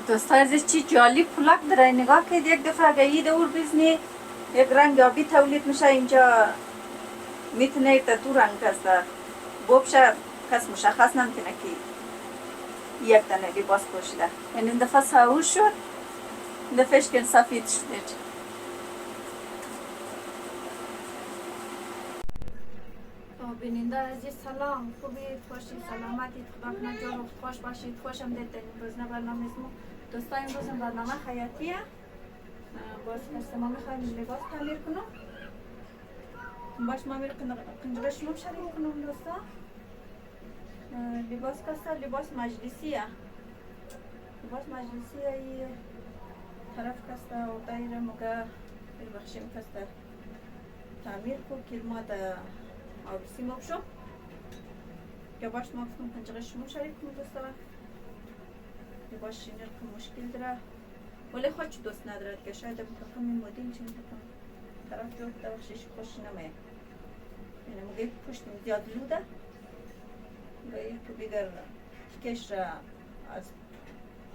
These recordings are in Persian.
دوستای عزیز چی جالب پلاک داره، نگاه کنید. یک دفعه اگه این دور بزنی یک رنگ آبی تولید میشه. اینجا میتونه تا دو رنگ هست ببشه، کس مشخص نمیتونه که یک دانه لباس پوشیده. یعنی این دفعه ساهو شد، این دفعهش که سفید شد. بیننده عزیز سلام، خوبید باشید، سلامتید، خدا کنه جان و خوش باشید. خوشم دید در این روزنه برنامه ما دوستا. امروز برنامه حیاتیه. باز کسی ما میخوایم لباس تعمیر کنم. باش ما میرم کنجرشمون شریک کنم دوستا. لباس کسته لباس مجلسیه. لباس مجلسیه ای طرف کسته و دایر مگه بخشیم کسته تعمیر کو که ما دا آبسی ما بشم که باش ما گفتم کنجرشمون شریک کنم دوستا. لباس شینر که مشکل داره ولی خود چی دوست ندارد که شاید بکنم این مدل چی بکنم طرف جو که بخشش خوش نمید. یعنی مگه پشتیم زیاد لوده گاهی که بگر کش را از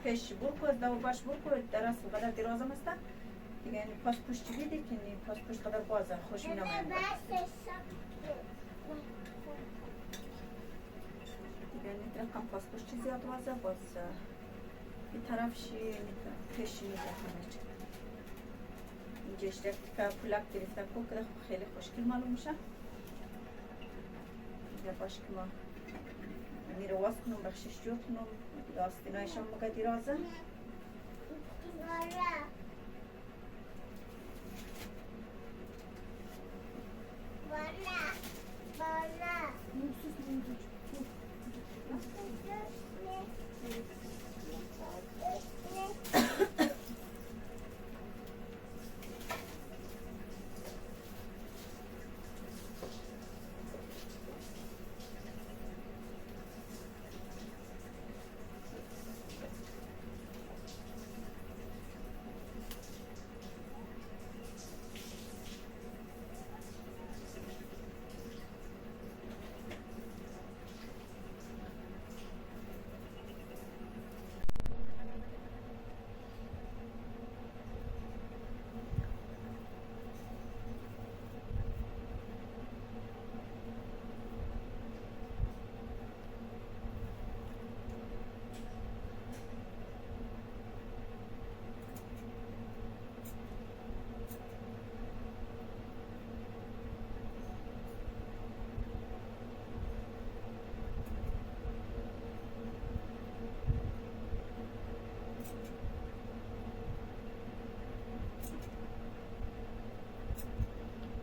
پیش برکو از دو باش برکو درست و قدر درازم است دیگه. یعنی پاس پشتی بیده که نی پاس پشت قدر بازه خوش نمید. دیگه یعنی کم پاس پشتی زیاد وازه باز این طرفشی پیشی میده همه چی. اینجا اشترک که پولک گرفته کو که خیلی خوشگل معلوم میشه. اینجا باش که ما میره واس کنم بخشش جو کنم دیگه آستینایش هم مگه دیرازه.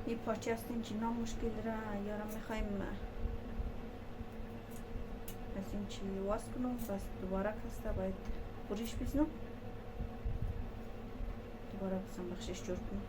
این پاچه است این چینا مشکل داره یارم میخوایم از این چی واس کنم بس دوباره کسته باید خوریش بزنم دوباره بسم بخشش جور کنم.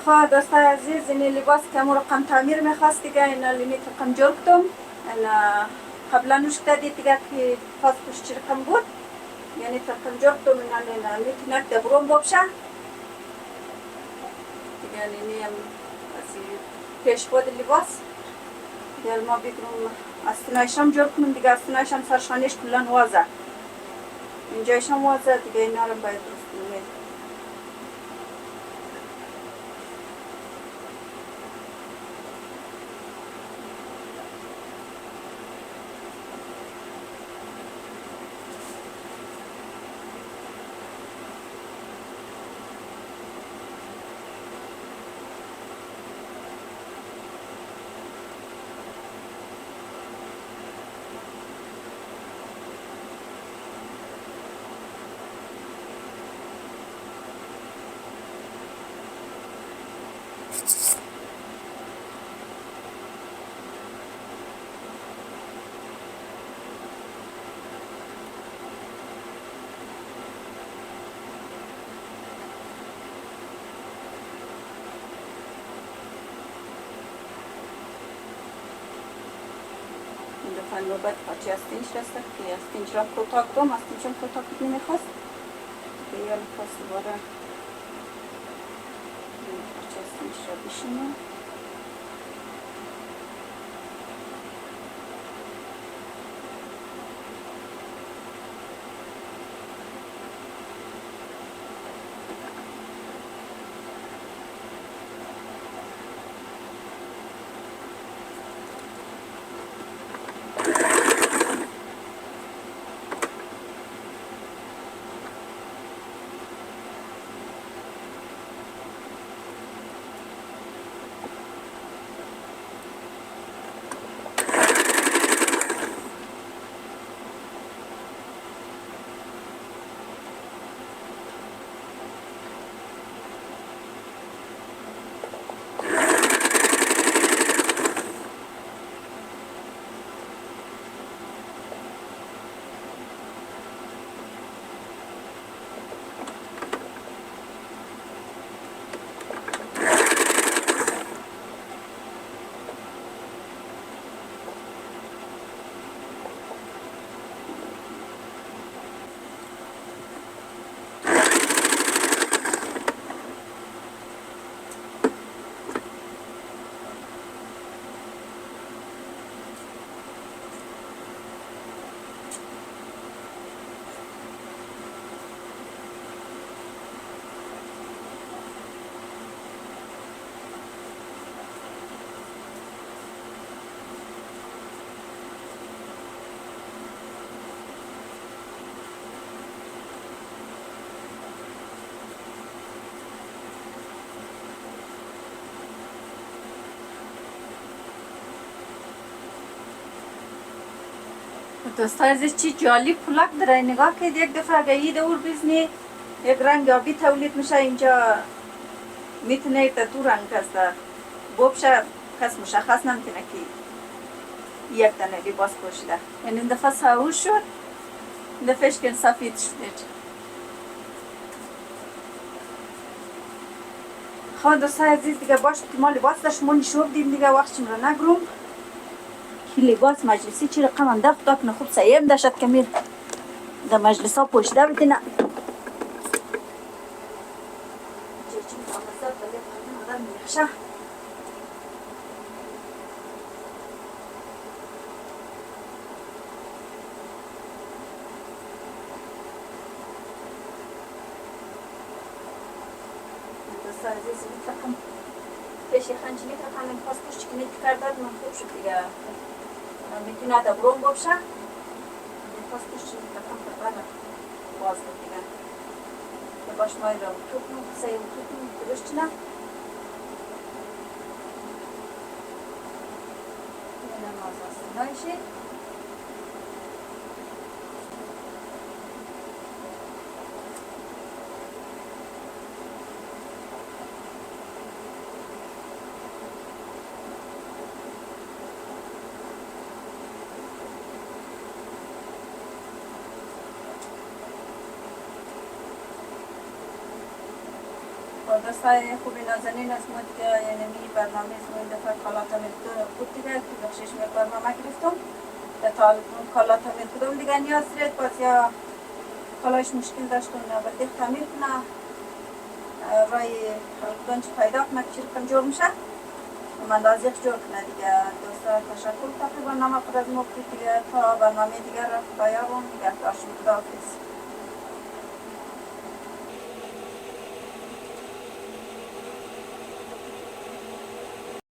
خواه دوستای عزیز این لباس که امو رقم تعمیر میخواست دیگه اینا لیمیت رقم جور کدم اینا قبلا نشکته دید دیگه که پاسپورت چی رقم بود یعنی رقم جور کدم اینا میتونک دبروم بابشه دیگه اینی هم پیش بود لباس دیگه ما بگرم استنایشم جور کنم دیگه استنایشم سرشانیش کلان وازه اینجایشم وازه دیگه اینا رو باید درست کنم دفعه نوبت پاچه استینج رسته که استینج را کوتاه کدم استینج هم کوتاه کد نمیخواست که یا لباس دوباره پاچه استینج را بشینم دوستای عزیز چی جالب پلاک داره نگاه کنید یک دفعه اگه یه دور بزنی یک رنگ آبی تولید میشه اینجا میتونه تا دو رنگ هست بوبشه کس مشخص نمیتونه که یک دانه لباس پوشیده یعنی این دفعه ساوش شد این دفعهش که سفید شد خواهد دوستای عزیز دیگه باش که ما لباس داشت ما نشوب دیم دیگه وقتشم را نگروم که لباس مجلسی چی رقم انده خدا کنه خوب سیم داشت که میر در مجلس ها پوشیده بدینه عزیز میترکم پیشی خنچی میترکم این پاسپورت چی کنید کردن من خوب شد دیگه میتونه دبروم بابشه این پاسپورت چی میترکم کردن باز بود دیگه باش مای را توکنم سیم توکنم درست نه اینم از آستانایشی دوستای خوبی نازنین از ما دیگه یعنی برنامه از ما این دفعه کالات همین بود دیگه که بخشش می برنامه گرفتم تا کالات همین کدوم دیگه نیاز دارید باز یا کالایش مشکل داشتون یا بدیخ تعمیر کنه رای کدوم چی پیدا کنه که چی جور میشه من لازم جور کنه دیگه دوستا تشکر تقریبا نما پر از ما دیگه تا برنامه دیگر را خدایا دیگه داشتیم خداحافظ